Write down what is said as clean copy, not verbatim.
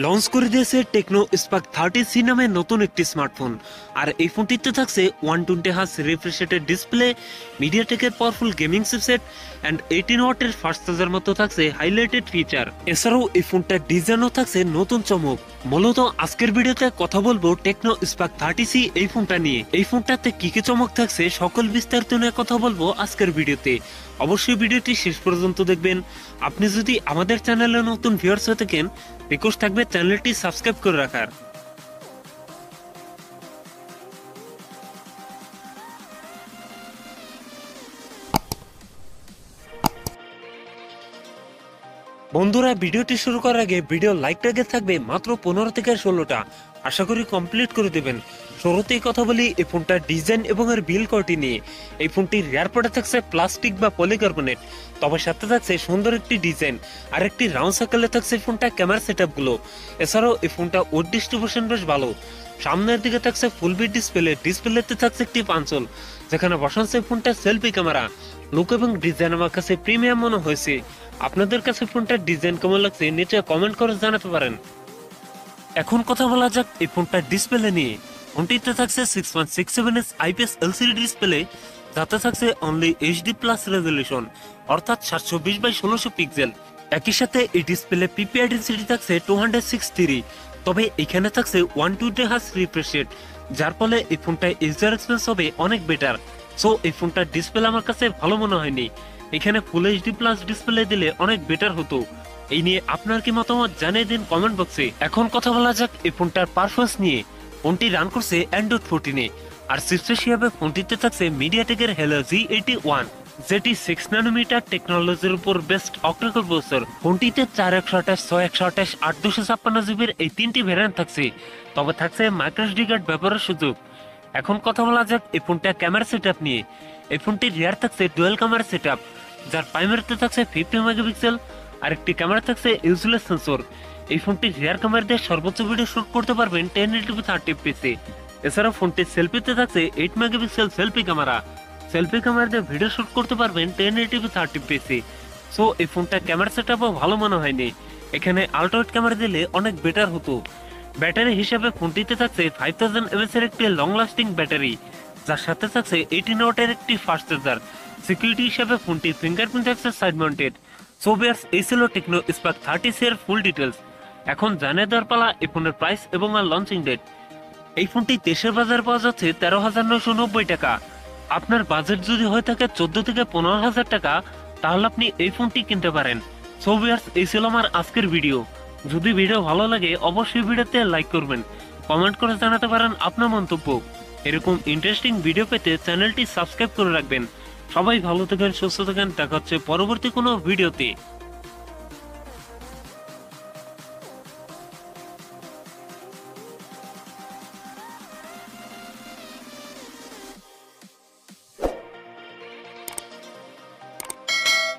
Launch করে দিয়েছে Tecno Spark 30C নামে নতুন একটি স্মার্টফোন। আর এই ফোনটিতে থাকছে 120 হার্জ রিফ্রেশ রেটের ডিসপ্লে, মিডিয়াটেকের পাওয়ারফুল গেমিং চিপসেট অ্যান্ড 18 ওয়াটের ফাস্ট চার্জার মতো থাকছে হাইলাইটেড ফিচার। এছাড়াও এই ফোনটার ডিজাইনও থাকছে নতুন চমক। মূলত আজকের ভিডিওতে কথা বলবো টেকনো স্পার্ক 30C এই ফোনটা নিয়ে। এই ফোনটাতে কি কি চমক থাকছে সকল বিস্তারিত নিয়ে কথা বলবো আজকের ভিডিওতে। অবশ্যই ভিডিওটি শেষ পর্যন্ত দেখবেন। আপনি যদি আমাদের চ্যানেলে নতুন ভিউয়ার্স হয়ে থাকেন, রিকোয়েস্ট থাকবে চ্যানেলটি সাবস্ক্রাইব করে রাখার। বন্ধুরা, ভিডিওটি শুরু করার আগে ভিডিও লাইক টার্গেট থাকবে মাত্র 15 থেকে 16টা। আশা করি কমপ্লিট করে দেবেন। শুরুতেই কথা বলি এই ফোনটার ডিজাইন এবং এর বিল কোয়ালিটি নিয়ে। এই ফোনটির রিয়ার পার্টে থাকছে প্লাস্টিক বা পলিকার্বনেট, তবে সাথে থাকছে সুন্দর একটি ডিজাইন আর একটি রাউন্ড সার্কেলে থাকছে ফোনটা ক্যামেরা সেটআপ গুলো। এছাড়াও এই ফোনটা ওয়েট ডিস্ট্রিবিউশন বেশ ভালো। সামনের দিকে থাকছে ফুল বিট ডিসপ্লেতে থাকছে একটি পাঞ্চল, যেখানে বসাচ্ছে ফোনটা সেলফি ক্যামেরা। লুক এবং ডিজাইন আমার কাছে প্রিমিয়াম মনে হয়েছে। আপনাদের কাছে ফোনটার ডিজাইন কেমন লাগছে নিচে কমেন্ট করে জানাতে পারেন। এখন কথা বলা যাক এই ফোনটার ডিসপ্লে নিয়ে। ফোনটিতে থাকছে 6.67 IPS LCD ডিসপ্লে, যাতে থাকছে অনলি HD প্লাস রেজলিউশন, অর্থাৎ 720x1600 পিক্সেল। একই সাথে এই ডিসপ্লে PPI ডেনসিটি থাকছে 263, তবে এখানে থাকছে 120 হার্জ রিফ্রেশ রেট, যার ফলে এই ফোনটা ইউজার এক্সপিরিয়েন্স হবে অনেক বেটার। সো এই ফোনটার ডিসপ্লে আমার কাছে ভালো মনে হয়নি। এখানে ফুল HD প্লাস ডিসপ্লে দিলে অনেক বেটার হতো। এই নিয়ে আপনার কি মতামত জানিয়ে দিন কমেন্ট বক্সে। এখন কথা বলা যাক এই ফোনটার পারফরম্যান্স নিয়ে। ফোনটি রান করছে অ্যান্ড্রয়েড 14-এ, আর চিপসেট হিসেবে ফোনটিতে থাকছে মিডিয়াটেকের হেলিও G81, যেটি 6 ন্যানোমিটার টেকনোলজির উপর বেস্ট অক্টাকোর প্রসেসর। ফোনটিতে 4128, 6128, 8256 জিবির এই তিনটি ভ্যারিয়েন্ট থাকছে, তবে থাকছে মাইক্রোএসডি কার্ড ব্যবহারের সুযোগ। এখন কথা বলা যাক এই ফোনটা ক্যামেরা সেটআপ নিয়ে। এই ফোনটির রিয়ার থাকছে ডুয়াল ক্যামেরা সেটআপ, যার প্রাইমারিতে থাকছে 50 মেগাপিক্সেল আর একটি ক্যামেরা থাকছে ইউজলেস সেন্সর। এই ফোনটির রিয়ার ক্যামেরা দিয়ে সর্বোচ্চ ভিডিও শুট করতে পারবেন 1080p 30fps। এছাড়া ফোনটির সেলফিতে থাকছে 8 মেগাপিক্সেল সেলফি ক্যামেরা দিয়ে ভিডিও শুট করতে পারবেন 1080p 30fps। সো এই ফোনটা ক্যামেরা সেটআপও ভালো মনে হয়নি। এখানে আল্ট্রাওয়াইড ক্যামেরা দিলে অনেক বেটার হতো। ব্যাটারি হিসাবে ফোনটিতে থাকছে 5000 mAh এর একটি লং লাস্টিং ব্যাটারি, যার সাথে থাকছে 18 ওয়াটের একটি ফাস্ট চার্জার। সিকিউরিটি হিসাবে ফোনটি ফিঙ্গারপ্রিন্ট থাকছে সাইড মাউন্টেড। সো ভিউয়ার্স, এই ছিল টেকনো স্পার্ক 30C এর ফুল ডিটেলস। এখন জানিয়ে দেওয়ার পালা এই ফোনের প্রাইস এবং আর লঞ্চিং ডেট। এই ফোনটি দেশের বাজারে পাওয়া যাচ্ছে 13,990 টাকা। আপনার বাজেট যদি হয়ে থাকে 14 থেকে 15,000 টাকা, তাহলে আপনি এই ফোনটি কিনতে পারেন। সো ভিউয়ার্স, এই ছিল আমার আজকের ভিডিও। যদি ভিডিও ভালো লাগে অবশ্যই ভিডিওতে লাইক করবেন, কমেন্ট করে জানাতে পারেন আপনার মন্তব্য। এরকম ইন্টারেস্টিং ভিডিও পেতে চ্যানেলটি সাবস্ক্রাইব করে রাখবেন। সবাই ভালো থাকেন, সুস্থ থাকেন। দেখা হচ্ছে পরবর্তী কোনো ভিডিওতে।